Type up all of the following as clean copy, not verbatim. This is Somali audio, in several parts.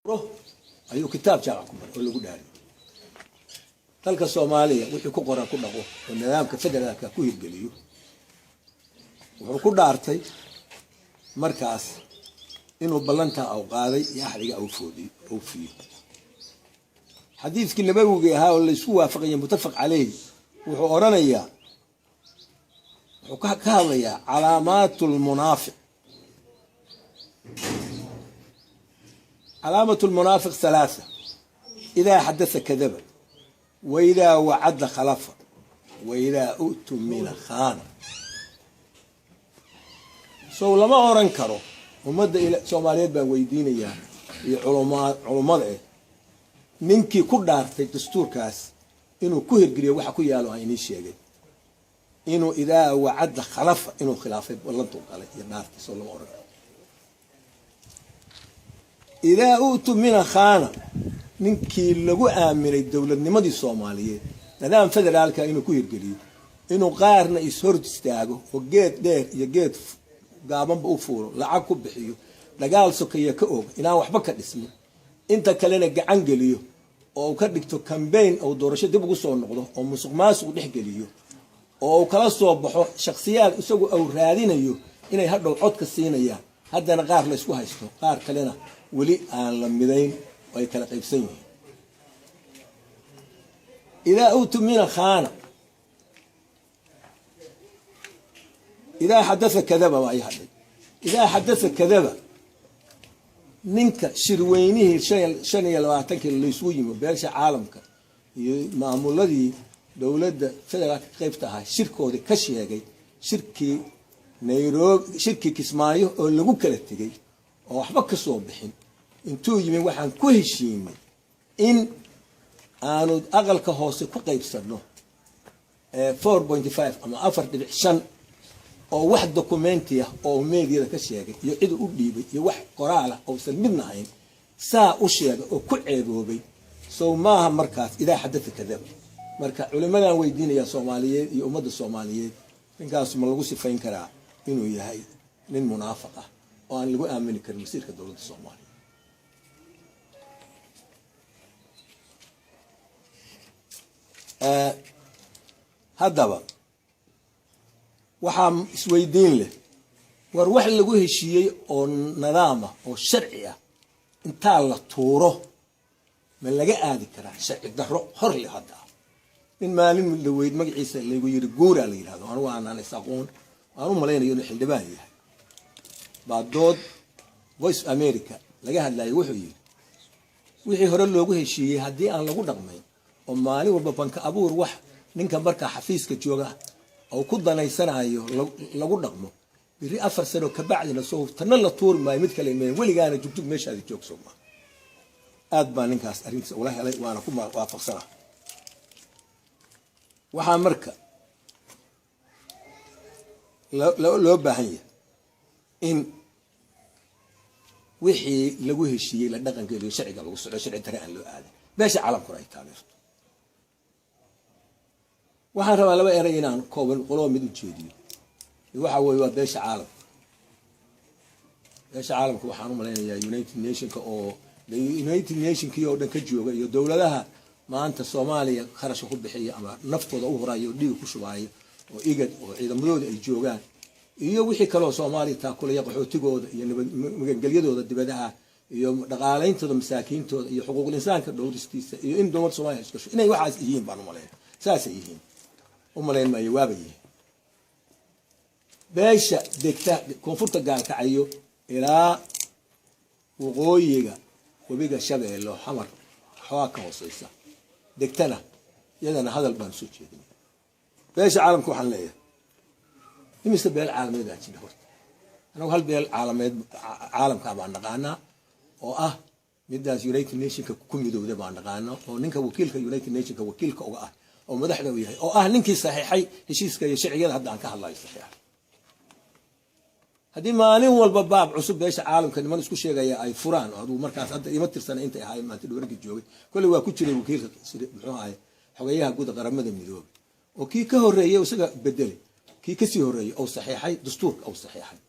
ayuu kitaab jaamac ku maray oo lagu dhaariyo dalka Soomaaliya wixii ku qoran ku dhaqo oo nidaamka federaalka ku hirgeliyo wuxuu ku dhaartay markaas inuu ballanta aw qaaday iyo axdiga aw fiyo xadiiskii nabawiga ahaa oo la isku waafaqay mutafaq calayhi wuxuu oranayaa wuxuu ka hadlayaa calaamatul munaafiq علامة المنافق ثلاثة: إذا حدث كذب، وإذا وعد خلف، وإذا أؤتمن خان. لما أورنكرو ومد إلى سوماليات بان ويدينيا علماء ننكي كل دارتي دستور كاس إنه كهر قريه وحا كو يالو هاي نيشيغي إنه إذا وعد خلف إنه خلافه والله عليه يا دارتي سو لما أورنكرو إذا أوتوا من خانة ننكي لغو آمن الدولة نمدي الصومالية نظام فدرالك إنه كوير قليل إنه قارنا يسهرد استاغو وقيت دير يقيت قابن بأفورو لعاكو بحيو لقال سكية كأوغ إنا وحبك الاسم إنت كلنا قعان قليو أو كردكتو كامبين أو دورشة دبقو صور نقضو أو مسوق ماسو دح قليو أو كلا صوبحو شخصيات أسوغو أو رادين أيو إنا يهدو عودك السين أياه هذا أنا قار ليسكو هايستو قار كلنا ولي aan la midayn way kala qaybsan yihiin ila utumina khana ila hadatha kadaba wa ay haday ila hadatha kadaba ninka shirweynihi shan iyo 20 kilo laysu yimo beesha caalamka iyo maamuladii dawladda federaalka qaybta ahaa shirkooda ka sheegay shirkii Nairobi shirkii Kismaayo oo lagu kala tagay oo waxba ka soo bixin intuu yimi waxaan ku heshiinay in aanu aqalka hoose ku qaybsano 4.5 ama 4.5 oo wax dokumenti ah oo meediyada ka sheegay iyo cid u dhiibay iyo wax qoraal ah oo san midna ahayn saa u sheegay oo ku ceeboobay soo maaha markaas idaa xadada kadab marka culimadan weydiinaya Soomaaliyeed iyo ummadda Soomaaliyeed ninkaas ma lagu sifayn karaa inuu yahay nin munaafiq ah oo aan lagu aamini karin masiirka dawladda Soomaaliya haddaba waxaa isweydiin leh war wax lagu heshiiyey oo nidaam ah oo sharci ah inta la tuuro ma laga aadi karaa sharci darro hor leh hadda in maalin la weyd magaciisa lagu yiri guura la yiraahdo anigu aanan isaqoon aanu malaynayo inuu xildhibaan yahay baadood Voice America laga hadlayo wuxuu yiri wixii hore loogu heshiiyey hadii aan lagu dhaqmayn oo maalin walba banka abuur wax ninka marka xafiiska jooga oo ku danaysanayo lagu dhaqmo biri 4 sano ka bacdina soo tan la tuur maay mid kale meel waligaana jugtug meesha joogso ma aad baa ninkaas arintiisa walahi helay waana ku waafaqsana waxa marka loo baahan yahay in wixii lagu heshiiyey la dhaqankeeyo sharciga lagu socdo sharci daraan loo aaday beesha caalamku ay taageerto waxaan rabaa laba eray inaan kooban qolo mid u jeediyo waxa weeye waa beesha caalamku waxaan u maleynayaa United Nations oo oo dhan ka jooga iyo dawladaha maanta Soomaaliya kharash ku bixiya ama naftooda u horayo dhiig ku shubaayo oo igad oo ciidamadooda ay joogaan iyo wixii kale oo Soomaaliya taa kulaya qaxootigooda iyo nabadgelyadooda dibadaha iyo dhaqaaleyntooda masaakiintooda iyo xuquuqul insaanka dhowristiisa iyo in dowladda Soomaaliya isku inay waxaas yihiin baan u maleeyaa saas ay yihiin u maleyn ma yawaabaye beesha degta koonfurta gaalkacayo ilaa waqooyiga wabiga Shabeello xamar xawaa ka hooseysa degtana yadana hadal baan soo jeedin beesha caalamku waxaan leeyahay imise beel caalamiyeed ah jira horta anagu hal beel caalamiyeed caalamka baan naqaanaa oo ah midaas United Nations ku midowday baan naqaanaa oo ninka wakiilka United Nations wakiilka uga ah oo madaxda u yahay oo ah ninkii saxiixay heshiiska iyo sharciyada hadda aan ka hadlayo saxiix hadii maalin walba baab cusub beesha caalamka niman isku sheegaya ay furaan oo markaas hadda ima tirsan inta ay ahaayeen maanta dowladda joogay kulli waa ku jiray wakiilka muxuu ahay xogayaha guud qaramada midoobay oo kii ka horeeyay isaga bedelay kii ka sii horeeyay oo saxiixay dastuurka oo saxiixay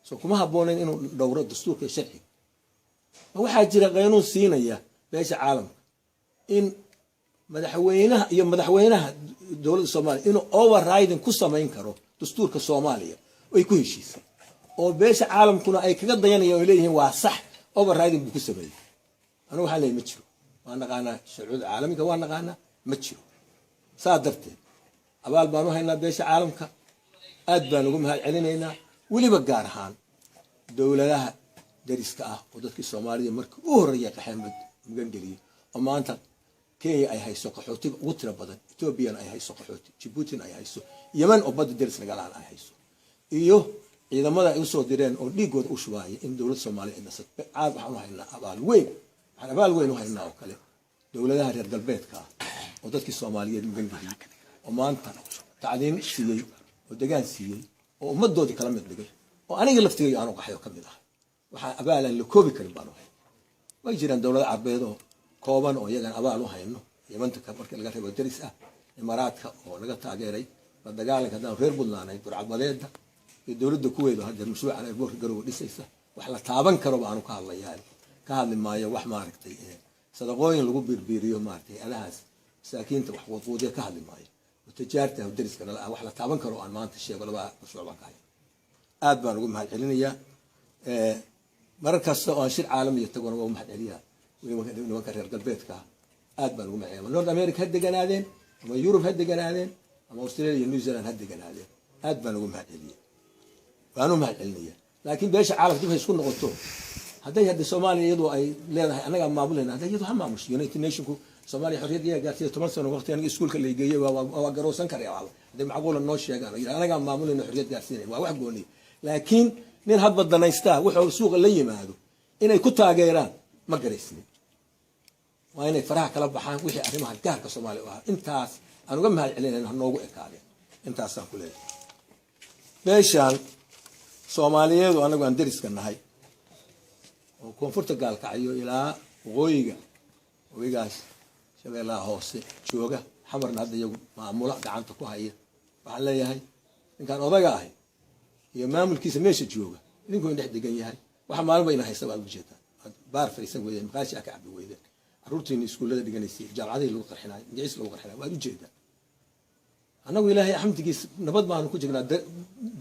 soo kuma habboonayn inuu dhowro dastuurka sharci waxaa jira qaanuun siinaya beesha caalamka in madaxweynaha dowladda Soomaaliya inuu overriding ku samayn karo dastuurka Soomaaliya ay ku heshiisay oo beesha caalamkuna ay kaga dayanayaan oo leeyihiin waa sax overriding buu ku sameeyay anigu waxaan leeyahay ma jiro waan naqaanaa sharciyada caalamiga waan naqaanaa ma jiro saa darteed abaal baan u haynaa beesha caalamka aad baan ugu mahad celinaynaa weliba gaar ahaan dowladaha dariska ah oo dadkii Soomaaliya markii u horeeyay qaxamad mugan geliyay oo maanta Kenya ay hayso qaxootiga ugu tiro badan Ethiopia ay hayso qaxooti Djibouti ay hayso Yemen oo badda daris nagalaan ay hayso iyo ciidamada ay soo direen oo dhiigooda u shubaayay in dowladda Soomaaliya ay nasad aad waxaan u haynaa abaal weyn u haynaa oo kale dowladaha reer galbeedka oo dadkii Soomaaliyeed mugan geliyay oo maanta tacliin siiyay oo degaan siiyay oo ummadoodii kala mid dhigay oo aniga laftigay aan u qaxayo kamid ah waxa abaal la koobi karin baan u hay way jiraan dowladaha Carbeed oo kooban oo iyagan abaal u hayno Yemen-ta markii laga reebo daris ah Imaaraadka oo laga taageeray la dagaalanka hadaan reer Puntland ay burcadbadeeda iyo dowladda Kuwait oo hadda mashruuc aan boorka garow dhisaysa wax la taaban karo baan ka hadlayaa ka hadli maayo wax maaragtay sadaqooyin lagu biirbiiriyo maaragtay alahaas saakiinta wax wadooda ka hadli maayo tijaarta dariska wax la taaban karo aan maanta sheego laba mashruuc baan ka hayo aad baan ugu mahad celinayaa markaas oo shir caalami tagona waa mahad celiyaa nimanka reer galbeedka aad baan ugu mahad celinayaa North America had deganaadeen ama Europe had deganaadeen ama Australia iyo New Zealand had deganaadeen aad baan ugu mahad celinayaa waanu mahad celinayaa laakiin beesha caalamka dib ay isku noqoto hadday Soomaaliya iyadoo ay leedahay anaga maamulayna hadday iyadoo ha maamusho United Nations Soomaaliya xorriyadda gaartay 10 sano waqti aniga iskuulka la geeyay waa garoosan karay hadday macquul noo sheegaan anaga maamulayna xorriyad gaarsiinay waa wax gooni laakiin nin hadba danaysta wuxuu suuqa la yimaado inay ku taageeraan ma garaysnin waa inay faraha kala baxaan wixii arrimaha gaarka Soomaaliya ah intaas aan uga mahad celinayna noogu ekaadeen intaas aan ku leeyahay beeshan Soomaaliyeed anagu aan dariska nahay oo koonfurta gaalkacyo ilaa waqooyiga wigaas shabeellaha hoose jooga xamarna hadda iyagu maamula gacanta ku haya waxaan leeyahay ninkan odaga ah iyo maamulkiisa meesha jooga idinku in dhex degan yahay waxa maalin bayna haysta baad u jeedaa baar fariisan weeyeen maqaashi ka cabbi weeyeen carruurtiina iskuulada dhiganaysay jaamacadaha lagu qarxinay injiis lagu qarxinay waad u jeedaa anagu ilaahay xamdigiis nabad baan ku jignaa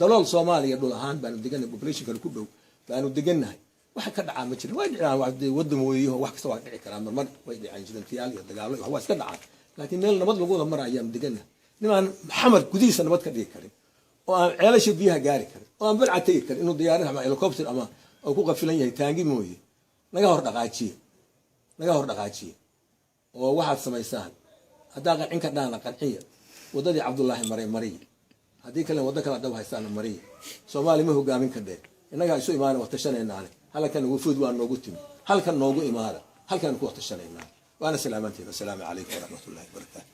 dalool Soomaaliya dhul ahaan baan deganay population kan ku dhow baan deganahay waxa ka dhacaa ma jirin way dhacaan wadan weeyo wax kasta waa dhici karaan mar way dhacaan jireen tiyaal iyo dagaalo wax iska dhacaan laakiin meel nabad lagu wada marayaan deganahay niman Maxamed gudiisa nabad ka dhigi karin oo aan ceelasha biyaha gaari karin oo aan balca tagi karin inuu diyaarad ama helicopter ama oo ku qafilan yahay taangi mooyee naga hor dhaqaajiye oo waxaad samaysaan hadaa qancin ka dhaana qanciya wadadii Cabdullaahi Maray hadii kale wada kala dab haystaan Maray Soomaali ma hogaamin ka dheer inaga isu imaan waqti shanaynaale halkan ugu fudud waa noogu timi halkan noogu imaada halkan ku waqti shanaynaale waana salaamantiin assalaamu alaykum wa rahmatullahi wa barakatuh